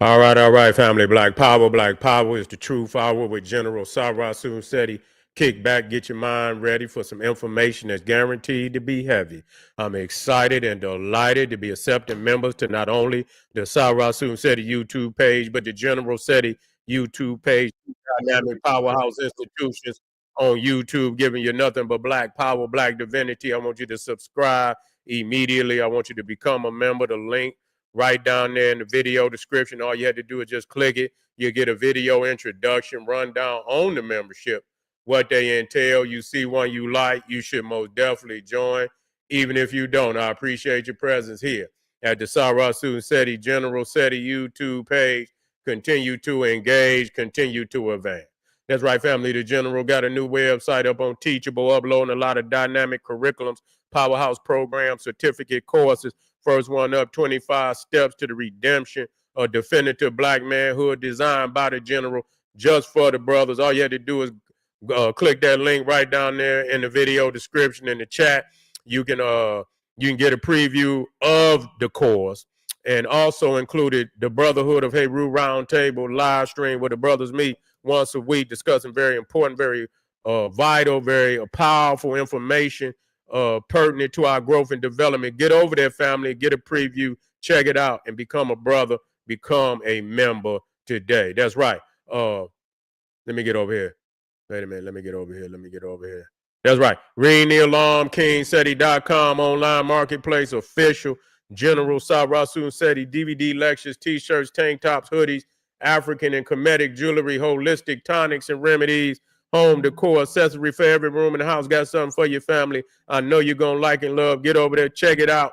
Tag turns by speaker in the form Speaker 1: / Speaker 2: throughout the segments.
Speaker 1: All right, family. Black Power is the truth hour with General Sarasun Seti. Kick back, get your mind ready for some information that's guaranteed to be heavy. I'm excited and delighted to be accepting members to not only the Sarasun Seti YouTube page, but the General Seti YouTube page, Dynamic Powerhouse Institutions on YouTube, giving you nothing but Black Power, Black Divinity. I want you to subscribe immediately. I want you to become a member. The link right down there in the video description. All you had to do is just click it. You get a video introduction, rundown on the membership, what they entail. You see one you like, you should most definitely join. Even if you don't, I appreciate your presence here at the Sarasun Seti General Seti YouTube page. Continue to engage, continue to advance. That's right, family. The General got a new website up on Teachable, uploading a lot of dynamic curriculums, powerhouse programs, certificate courses. First one up, 25 Steps to the Redemption, a definitive black manhood designed by the General just for the brothers. All you had to do is click that link right down there in the video description in the chat. You can get a preview of the course, and also included the Brotherhood of Heru Roundtable live stream where the brothers meet once a week discussing very important, very vital, very powerful information pertinent to our growth and development. Get over there, family. Get a preview. Check it out and become a brother. Become a member today. That's right. Let me get over here. Wait a minute. Let me get over here. That's right. Ring the alarm. KingSeti.com online marketplace official. General Sarasun Seti DVD lectures, t-shirts, tank tops, hoodies, African and Kemetic jewelry, holistic tonics and remedies, home decor, accessory for every room in the house. Got something for your family. I know you're going to like and love. Get over there. Check it out.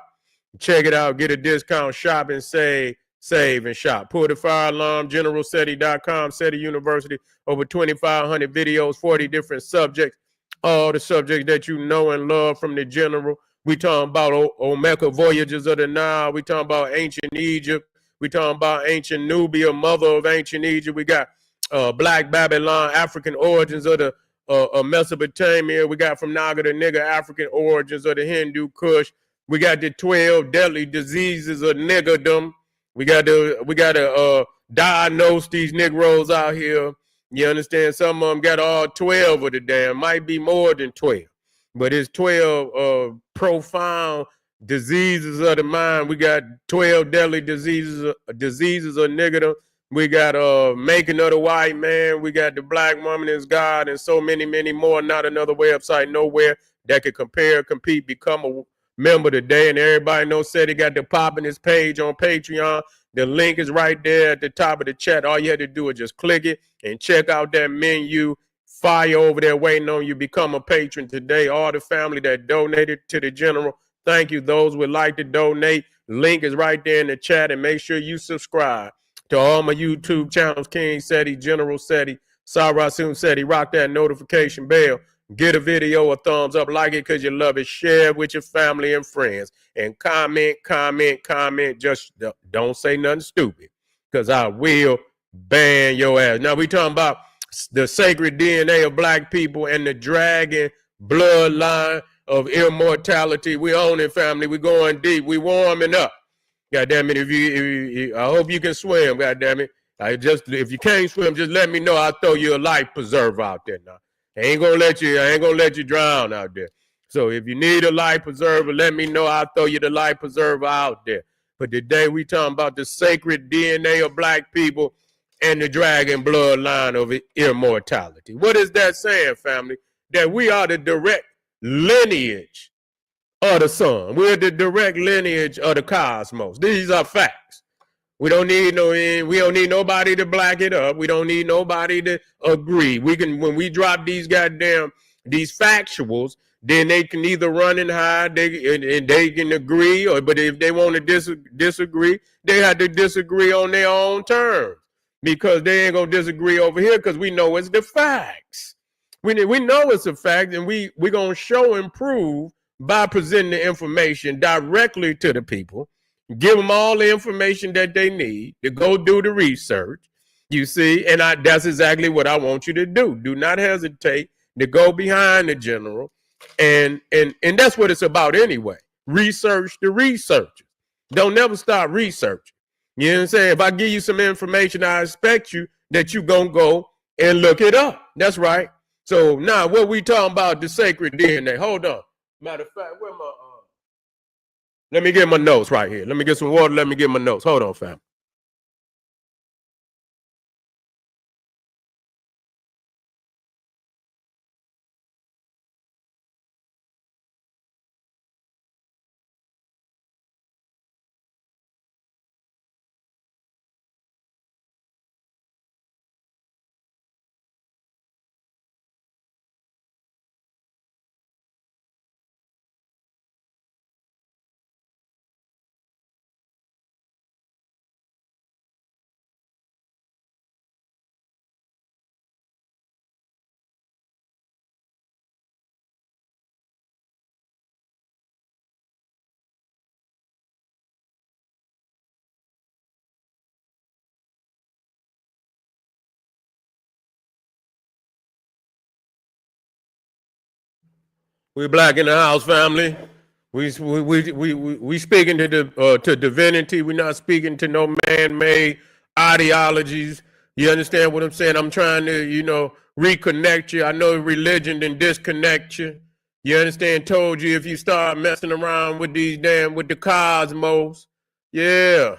Speaker 1: Get a discount. Shop and save and shop. Pull the fire alarm. GeneralSeti.com. Seti University. Over 2,500 videos, 40 different subjects. All the subjects that you know and love from the General. We talking about Omega voyages of the Nile. We talking about ancient Egypt. We talking about ancient Nubia, mother of ancient Egypt. We got Black Babylon, African origins of the Mesopotamia. We got from Naga to Nigger, African origins of the Hindu Kush. We got the 12 deadly diseases of niggerdom. We got to diagnose these Negroes out here. You understand? Some of them got all 12 of the damn. Might be more than 12. But it's 12 profound diseases of the mind. We got 12 deadly diseases of niggerdom. We got Making of the White Man. We got The Black Woman is God, and so many, many more. Not another website nowhere that could compare, compete, become a member today. And everybody knows Seti got the pop in his page on Patreon. The link is right there at the top of the chat. All you had to do is just click it and check out that menu. Fire over there waiting on you. Become a patron today. All the family that donated to the General, thank you. Those would like to donate, link is right there in the chat. And make sure you subscribe to all my YouTube channels, King Seti, General Seti, Sarasun Seti. Rock that notification bell. Get a video a thumbs up, like it because you love it. Share it with your family and friends. And comment. Just don't say nothing stupid because I will ban your ass. Now we talking about the sacred DNA of black people and the dragon bloodline of immortality. We own it, family. We going deep. We warming up. God damn it! I hope you can swim. God damn it! If you can't swim, just let me know. I'll throw you a life preserver out there now. I ain't gonna let you drown out there. So if you need a life preserver, let me know. I'll throw you the life preserver out there. But today we talking about the sacred DNA of black people and the dragon bloodline of immortality. What is that saying, family? That we are the direct lineage of the sun. We're the direct lineage of the cosmos. These are facts. We don't need nobody to black it up. We don't need nobody to agree. When we drop these factuals, then they can either run and hide, and they can agree, but if they want to disagree, they have to disagree on their own terms because they ain't gonna disagree over here because we know it's the facts. We know it's a fact, and we gonna show and prove by presenting the information directly to the people. Give them all the information that they need to go do the research, you see, and that's exactly what I want you to do. Do not hesitate to go behind the General, and that's what it's about anyway. Research the researchers. Don't never stop researching. You know what I'm saying? If I give you some information, I expect you that you gonna go and look it up. That's right. So now what we talking about, the sacred DNA. Hold on. Matter of fact, where my let me get my notes right here. Let me get some water. Let me get my notes. Hold on, fam. We black in the house, family. We speaking to divinity. We're not speaking to no man-made ideologies. You understand what I'm saying? I'm trying to, reconnect you. I know religion didn't disconnect you. You understand? Told you if you start messing around with with the cosmos. Yeah,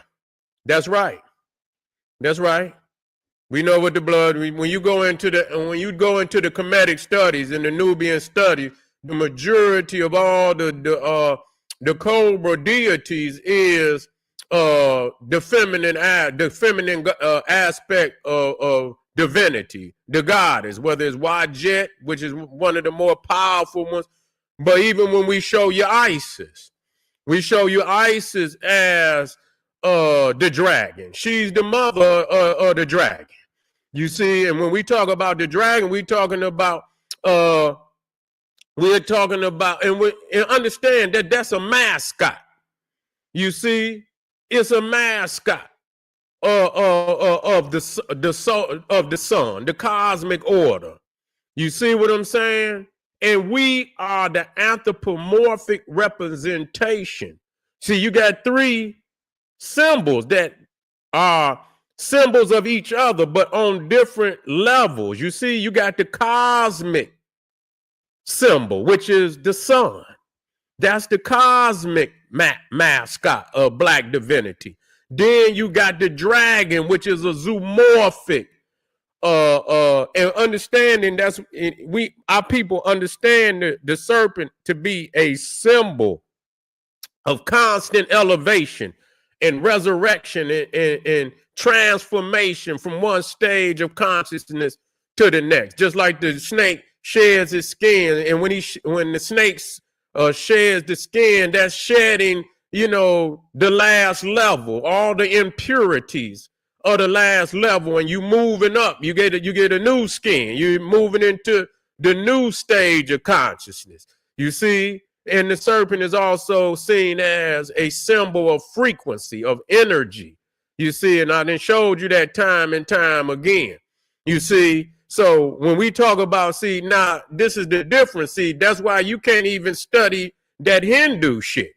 Speaker 1: that's right. That's right. We know what the blood. When you go into the Kemetic studies and the Nubian studies, the majority of all the Cobra deities is the feminine aspect of divinity, the goddess. Whether it's Wajet, which is one of the more powerful ones, but even when we show you Isis, we show you Isis as the dragon. She's the mother of the dragon. You see, and when we talk about the dragon, we're talking about and understand that that's a mascot. You see, it's a mascot of the sun, the cosmic order. You see what I'm saying? And we are the anthropomorphic representation. See, you got three symbols that are symbols of each other, but on different levels. You see, you got the cosmic symbol, which is the sun. That's the cosmic mascot of black divinity. Then you got the dragon, which is a zoomorphic and understanding our people understand the serpent to be a symbol of constant elevation and resurrection and transformation from one stage of consciousness to the next. Just like the snake sheds his skin, and when the snake sheds the skin, that's shedding, the last level, all the impurities of the last level, and you moving up. You get a new skin. You're moving into the new stage of consciousness. You see. And the serpent is also seen as a symbol of frequency, of energy. You see, and I done showed you that time and time again. You see, so when we talk about, now this is the difference. See, that's why you can't even study that Hindu shit.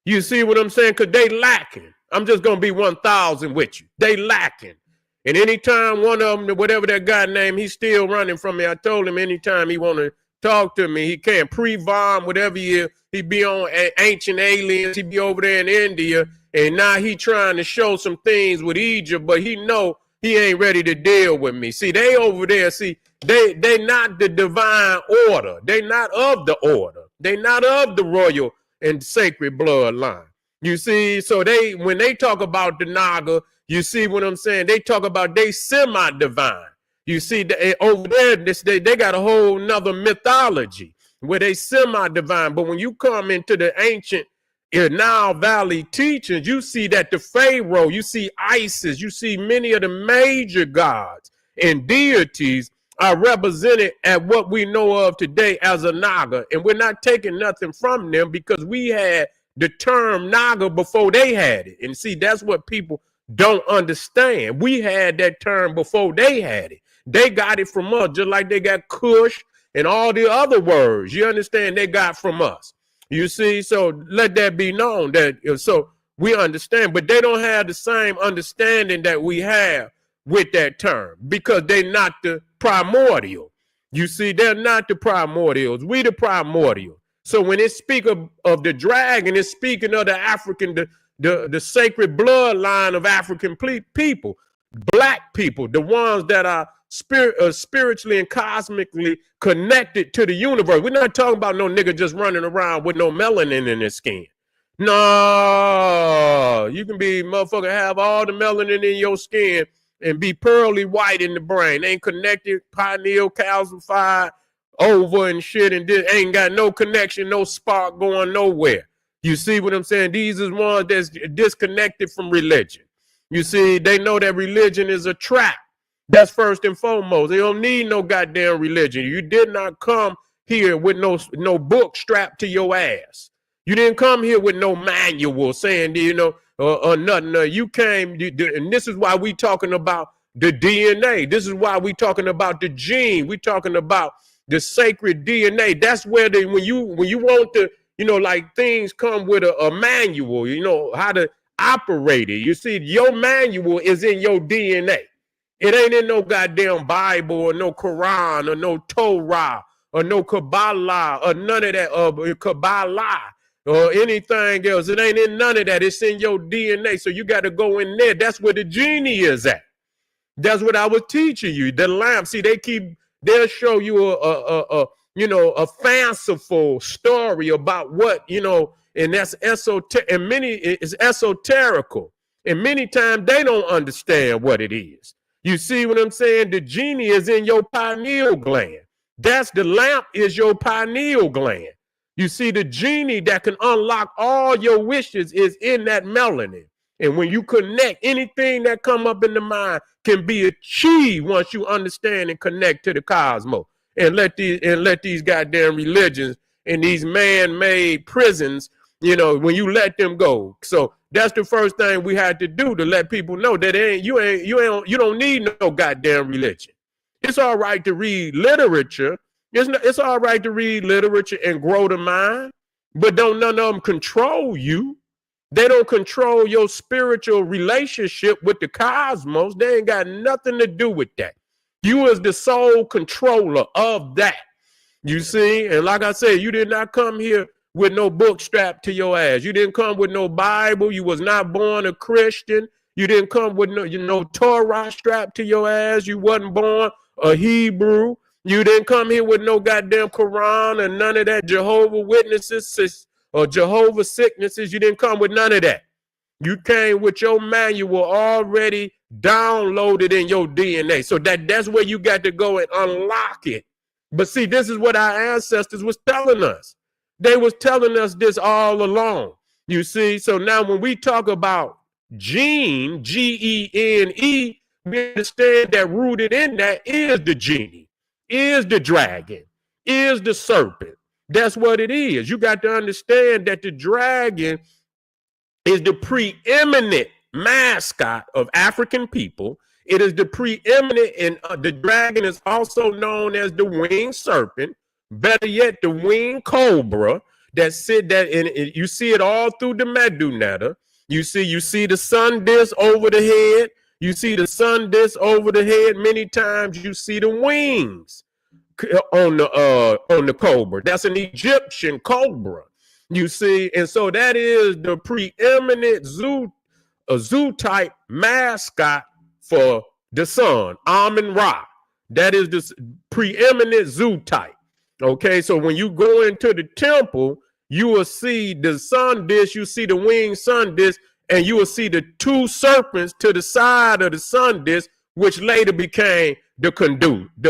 Speaker 1: You see what I'm saying? Because they lacking. I'm just going to be 1,000 with you. They lacking. And anytime one of them, whatever that guy named, he's still running from me. I told him anytime he want to talk to me, he can't. Pre-Vom, whatever he be on Ancient Aliens, he be over there in India, and now he trying to show some things with Egypt, but he know he ain't ready to deal with me. See, they over there, they not the divine order. They not of the order. They not of the royal and sacred bloodline. You see, so when they talk about the Naga, you see what I'm saying? They talk about they semi-divine. You see, over there, they got a whole nother mythology where they semi-divine. But when you come into the ancient Nile Valley teachings, you see that the Pharaoh, you see Isis, you see many of the major gods and deities are represented at what we know of today as a Naga. And we're not taking nothing from them because we had the term Naga before they had it. And see, that's what people don't understand. We had that term before they had it. They got it from us, just like they got Kush and all the other words, you understand, they got from us. You see, so let that be known that, so We understand, but they don't have the same understanding that we have with that term because they're not the primordial. You see, they're not the primordials. We the primordial. So when it speak of the dragon, it's speaking of the African, the sacred bloodline of African people, black people, the ones that are spiritually and cosmically connected to the universe. We're not talking about no nigga just running around with no melanin in his skin. No, you can be motherfucker, have all the melanin in your skin and be pearly white in the brain. Ain't connected, pineal calcified over and shit, and this ain't got no connection, no spark going nowhere. You see what I'm saying? These is ones that's disconnected from religion. You see, they know that religion is a trap. That's first and foremost. They don't need no goddamn religion. You did not come here with no book strapped to your ass. You didn't come here with no manual saying, or nothing. You came, and this is why we talking about the DNA. This is why we talking about the gene. We talking about the sacred DNA. That's where when you want to, like things come with a manual, how to operate it. You see, your manual is in your DNA. It ain't in no goddamn Bible or no Quran or no Torah or no Kabbalah or none of that, Kabbalah or anything else. It ain't in none of that. It's in your DNA. So you got to go in there. That's where the genie is at. That's what I was teaching you. The lamp. See, they'll show you a fanciful story about what, and that's esoteric, and it's esoterical. And many times they don't understand what it is. You see what I'm saying? The genie is in your pineal gland. That's the lamp is your pineal gland. You see, the genie that can unlock all your wishes is in that melanin. And when you connect, anything that come up in the mind can be achieved once you understand and connect to the cosmos. And let these goddamn religions and these man-made prisons, when you let them go. So that's the first thing we had to do, to let people know that you don't need no goddamn religion. It's all right to read literature. It's all right to read literature and grow the mind, but don't none of them control you. They don't control your spiritual relationship with the cosmos. They ain't got nothing to do with that. You is the sole controller of that. You see? And like I said, you did not come here with no book strapped to your ass. You didn't come with no Bible. You was not born a Christian. You didn't come with no Torah strapped to your ass. You wasn't born a Hebrew. You didn't come here with no goddamn Quran and none of that Jehovah Witnesses or Jehovah sicknesses. You didn't come with none of that. You came with your manual already downloaded in your DNA. So that's where you got to go and unlock it. But see, this is what our ancestors was telling us. They was telling us this all along. You see, so now when we talk about gene, Gene, we understand that rooted in that is the genie, is the dragon, is the serpent. That's what it is. You got to understand that the dragon is the preeminent mascot of African people. It is the preeminent, and the dragon is also known as the winged serpent. Better yet, the winged cobra that you see it all through the Medunetta. You see the sun disk over the head. You see the sun disk over the head. Many times you see the wings on the cobra. That's an Egyptian cobra. You see, and so that is the preeminent zoo type mascot for the sun, Amun-Ra. That is the preeminent zoo type. Okay, so when you go into the temple, you will see the sun disk, you see the winged sun disk, and you will see the two serpents to the side of the sun disk, which later became the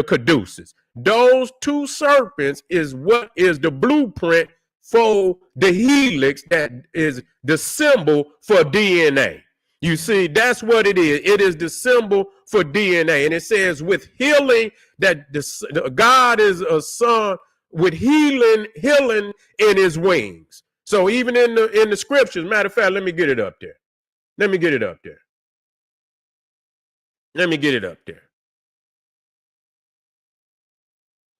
Speaker 1: caduceus. Those two serpents is what is the blueprint for the helix, that is the symbol for DNA. You see, that's what it is. It is the symbol for DNA. And it says with healing, that God is a son with healing in his wings. So even in the scriptures, matter of fact, let me get it up there. Let me get it up there.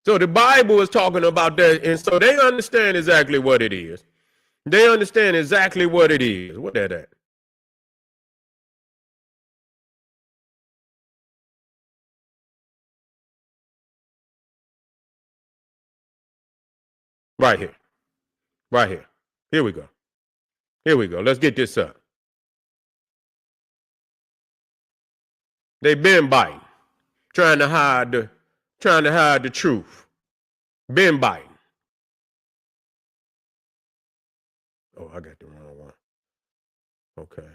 Speaker 1: So the Bible is talking about that. And so they understand exactly what it is. They understand exactly what it is. What that at? Right here. Right here. Here we go. Here we go. Let's get this up. They've been biting, trying to hide the truth. Been biting. Oh, I got the wrong one. Okay.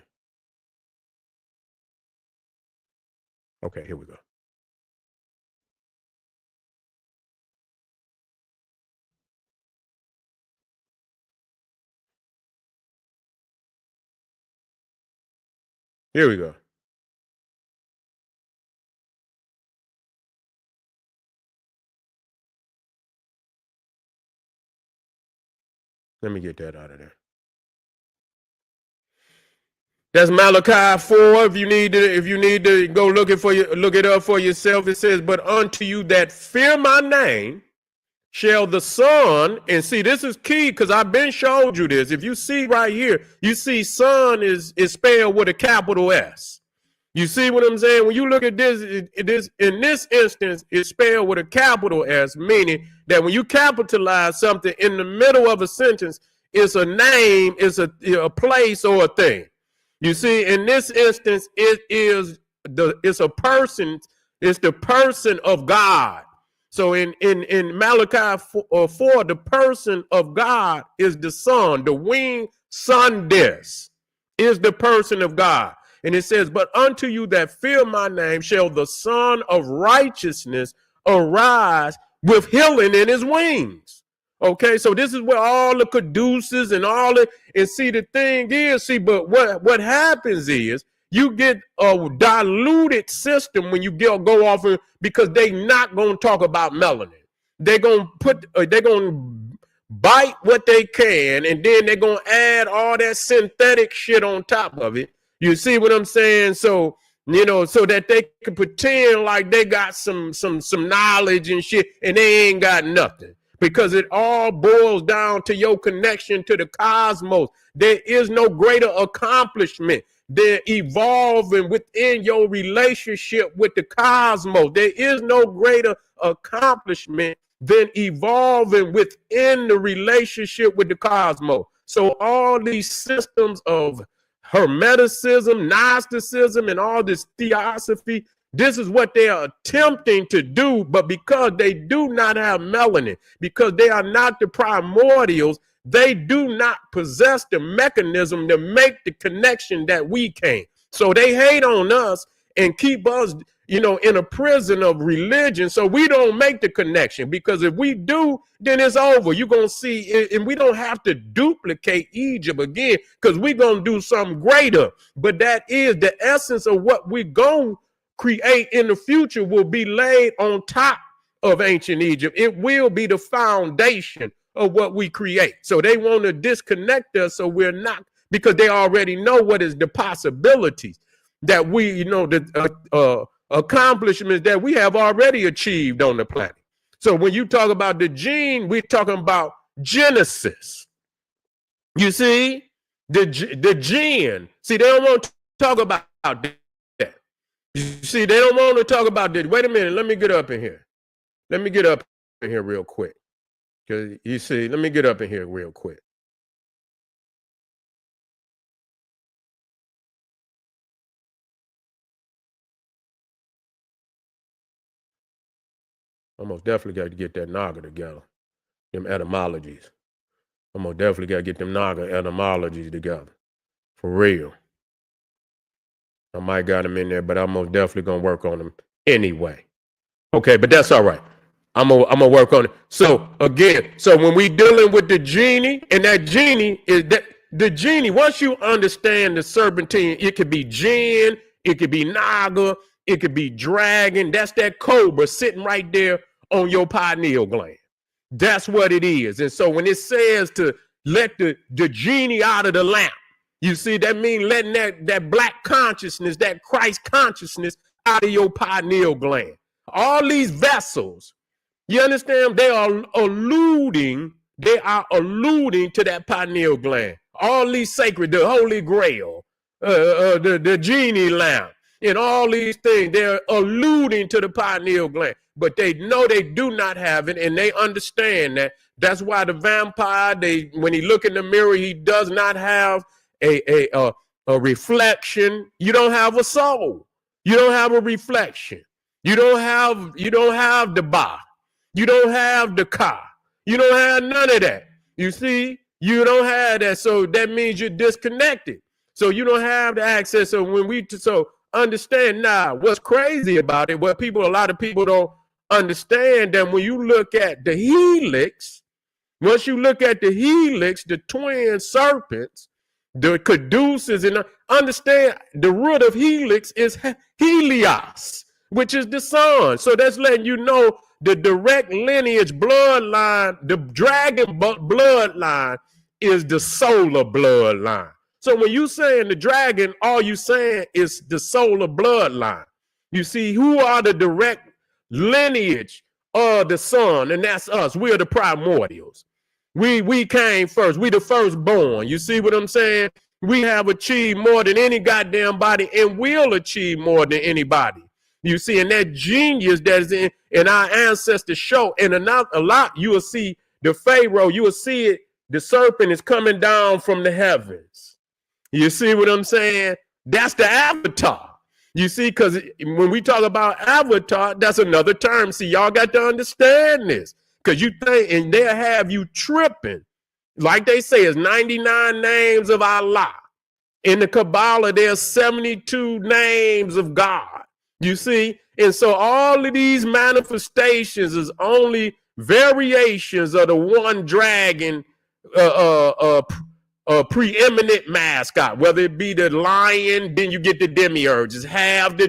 Speaker 1: Okay, here we go. Here we go. Let me get that out of there. That's Malachi 4. If you need to go look it up for yourself. It says, "But unto you that fear my name shall the Son," and see, this is key because I've been showed you this. If you see right here, you see Son is spelled with a capital S. You see what I'm saying? When you look at this, in this instance, it's spelled with a capital S, meaning that when you capitalize something in the middle of a sentence, it's a name, it's a place or a thing. You see, in this instance, it's a person, it's the person of God. So in Malachi 4, the person of God is the Son, the winged Son is the person of God. And it says, "But unto you that fear my name shall the Son of righteousness arise with healing in his wings." Okay, so this is where all the caduceus and all the, and see, the thing is, but what happens is you get a diluted system when you go off of, because they not going to talk about melanin. They're going to bite what they can, and then they're going to add all that synthetic shit on top of it. You see what I'm saying? So, so that they can pretend like they got some knowledge and shit, and they ain't got nothing. Because it all boils down to your connection to the cosmos. There is no greater accomplishment than evolving within your relationship with the cosmos. There is no greater accomplishment than evolving within the relationship with the cosmos. So all these systems of Hermeticism, Gnosticism, and all this theosophy, this is what they are attempting to do, but because they do not have melanin, because they are not the primordials, they do not possess the mechanism to make the connection that we can. So they hate on us and keep us, in a prison of religion, so we don't make the connection, because if we do, then it's over. You're going to see, and we don't have to duplicate Egypt again, because we're going to do something greater. But that is the essence of what we're going to create in the future, will be laid on top of ancient Egypt. It will be the foundation of what we create. So they want to disconnect us, so we're not, because they already know what is the possibilities that we, the accomplishments that we have already achieved on the planet. So when you talk about the gene, we're talking about Genesis. You see, the gene. See, they don't want to talk about that. You see, they don't want to talk about that. Wait a minute. Let me get up in here. Let me get up in here real quick. Because you see, let me get up in here real quick. Almost definitely got to get that Naga together. Them etymologies. Almost definitely got to get them Naga etymologies together. For real. I might got them in there, but I'm most definitely going to work on them anyway. Okay, but that's all right. I'm gonna work on it. So again, so when we dealing with the genie, and that genie is that the genie, once you understand the serpentine, it could be jinn, it could be naga, it could be dragon. That's that cobra sitting right there on your pineal gland. That's what it is. And so when it says to let the genie out of the lamp, you see, that means letting that black consciousness, that Christ consciousness out of your pineal gland. All these vessels, you understand? They are alluding to that pineal gland. All these sacred, the Holy Grail, the genie lamp, and all these things. They're alluding to the pineal gland, but they know they do not have it, and they understand that. That's why the vampire, when he look in the mirror, he does not have a reflection. You don't have a soul. You don't have a reflection. You don't have the bar. You don't have the car. You don't have none of that. You see, you don't have that. So that means you're disconnected. So you don't have the access. So understand now what's crazy about it. What a lot of people don't understand that when you look at the helix, once you look at the helix, the twin serpents, the caduceus, and understand the root of helix is Helios, which is the sun. So that's letting you know the direct lineage bloodline, the dragon bloodline is the solar bloodline. So when you saying the dragon, all you saying is the solar bloodline. You see, who are the direct lineage of the sun? And that's us. We are the primordials. We came first. We the firstborn. You see what I'm saying? We have achieved more than any goddamn body, and will achieve more than anybody. You see, and that genius that is in our ancestors show, and a lot you will see the Pharaoh, you will see it, the serpent is coming down from the heavens. You see what I'm saying? That's the avatar. You see, because when we talk about avatar, that's another term. See, y'all got to understand this. Because you think, and they'll have you tripping. Like they say, it's 99 names of Allah. In the Kabbalah, there's 72 names of God. You see? And so all of these manifestations is only variations of the one dragon preeminent mascot, whether it be the lion, then you get the demiurge. It's half the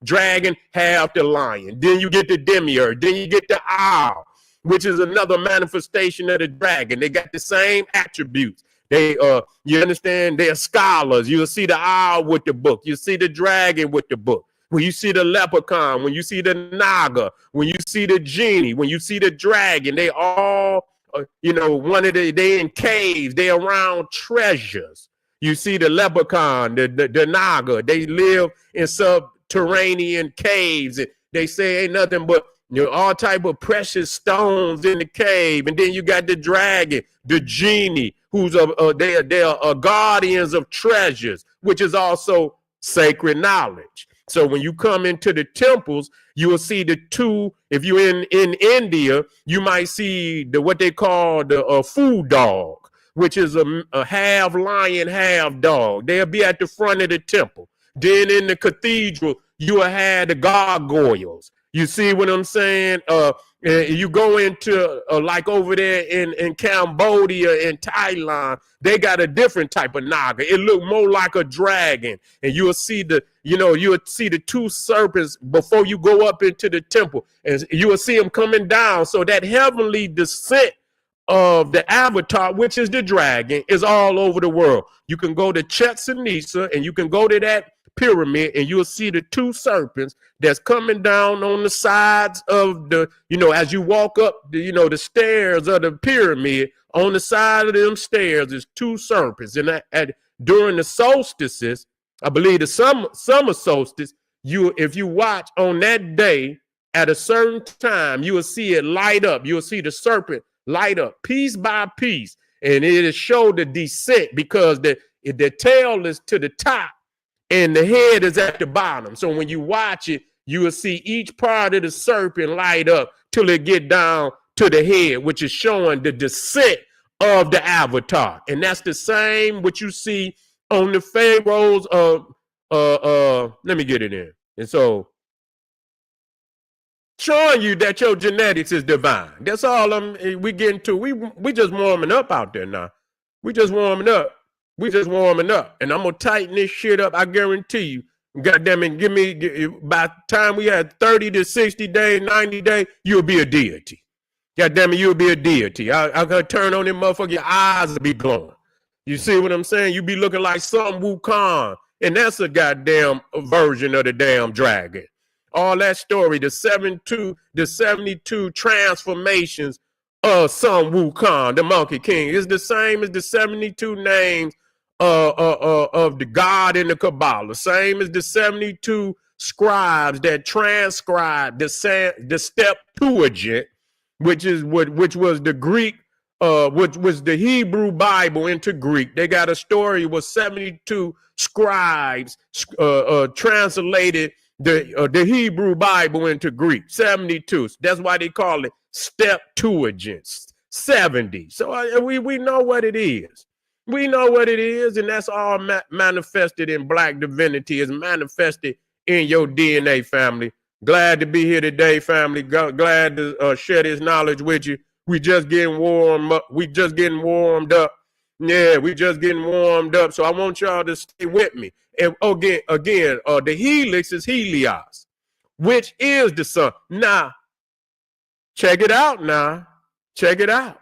Speaker 1: dragon, half the lion. Then you get the demiurge. Then you get the owl, which is another manifestation of the dragon. They got the same attributes. They, you understand, they're scholars. You'll see the owl with the book. You see the dragon with the book. When you see the leprechaun, when you see the naga, when you see the genie, when you see the dragon, they all, they in caves, they around treasures. You see the leprechaun, the naga, they live in subterranean caves. They say ain't nothing but all type of precious stones in the cave. And then you got the dragon, the genie, who's they are guardians of treasures, which is also sacred knowledge. So when you come into the temples, you will see the two. If you're in India, you might see what they call the food dog, which is a half lion, half dog. They'll be at the front of the temple. Then in the cathedral, you will have the gargoyles. You see what I'm saying? You go into like over there in Cambodia and Thailand, they got a different type of naga. It look more like a dragon, and you'll see the two serpents before you go up into the temple, and you will see them coming down. So that heavenly descent of the avatar, which is the dragon, is all over the world. You can go to Chichen Itza and you can go to that pyramid, and you'll see the two serpents that's coming down on the sides of the, as you walk up the stairs of the pyramid. On the side of them stairs is two serpents. And during the solstices, I believe the summer solstice, if you watch on that day at a certain time, you will see it light up. You'll see the serpent light up piece by piece, and it is show the descent, because the tail is to the top and the head is at the bottom. So when you watch it, you will see each part of the serpent light up till it get down to the head, which is showing the descent of the avatar. And that's the same what you see on the pharaohs of let me get it in. And so showing you that your genetics is divine. That's all we getting to. We just warming up out there now. We just warming up. And I'm gonna tighten this shit up. I guarantee you. Goddamn it, by the time we had 30 to 60 days, 90 days, you'll be a deity. Goddamn it, you'll be a deity. I gotta turn on them motherfucker, your eyes will be glowing. You see what I'm saying? You be looking like some Wukong, and that's a goddamn version of the damn dragon. All that story, the 72 transformations of Sun Wukong, the Monkey King, is the same as the 72 names of the God in the Kabbalah, same as the 72 scribes that transcribed the Septuagint, which was the Greek, which was the Hebrew Bible into Greek. They got a story with 72 scribes translated the Hebrew Bible into Greek. 72. That's why they call it Septuagint. 70. So we know what it is. We know what it is, and that's all manifested in Black divinity. Is manifested in your DNA, family. Glad to be here today, family. Glad to share this knowledge with you. We just getting warmed up. We just getting warmed up. Yeah, we just getting warmed up. So I want y'all to stay with me. And again, the helix is Helios, which is the sun. Now, check it out now. Check it out.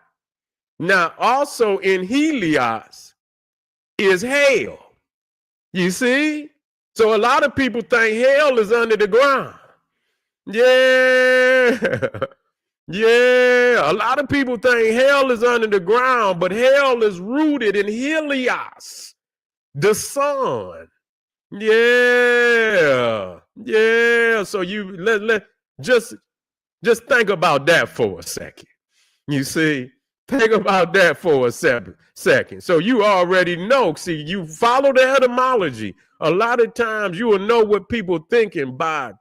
Speaker 1: Now, also in Helios is hell. You see? So a lot of people think hell is under the ground. Yeah. Yeah. A lot of people think hell is under the ground, but hell is rooted in Helios, the sun. Yeah. Yeah. So you just think about that for a second. You see? Think about that for a second. So you already know. See, you follow the etymology. A lot of times you will know what people thinking by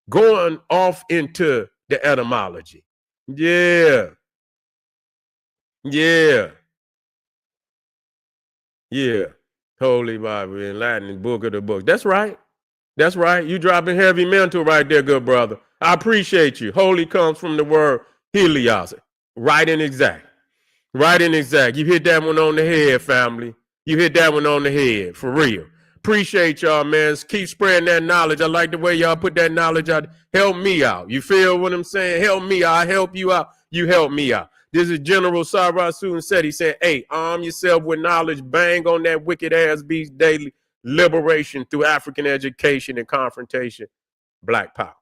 Speaker 1: going off into the etymology. Yeah. Yeah. Yeah. Holy Bible, enlightening book of the book. That's right. That's right. You dropping heavy mental right there, good brother. I appreciate you. Holy comes from the word Helios. Right and exact. Right and exact. You hit that one on the head, family. You hit that one on the head, for real. Appreciate y'all, man. Keep spreading that knowledge. I like the way y'all put that knowledge out. Help me out. You feel what I'm saying? Help me out. I help you out. You help me out. This is General Sarasun said. He said, hey, arm yourself with knowledge. Bang on that wicked ass beast daily. Liberation through African education and confrontation. Black power.